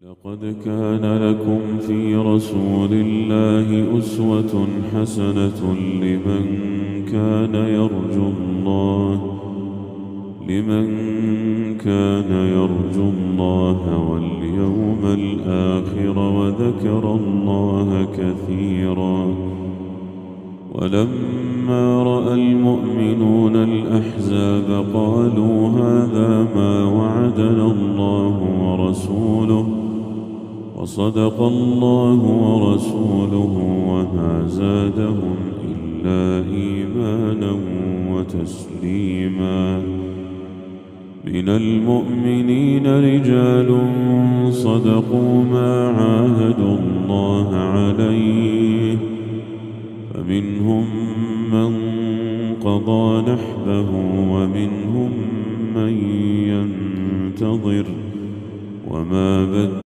لقد كان لكم في رسول الله أسوة حسنة لمن كان يرجو الله واليوم الآخر وذكر الله كثيرا. ولما رأى المؤمنون الأحزاب قالوا هذا ما وعدنا الله ورسوله وصدق الله ورسوله وما زادهم إلا إيمانا وتسليما. من المؤمنين رجال صدقوا ما عاهدوا الله عليه فمنهم من قضى نحبه ومنهم من ينتظر وما بدلوا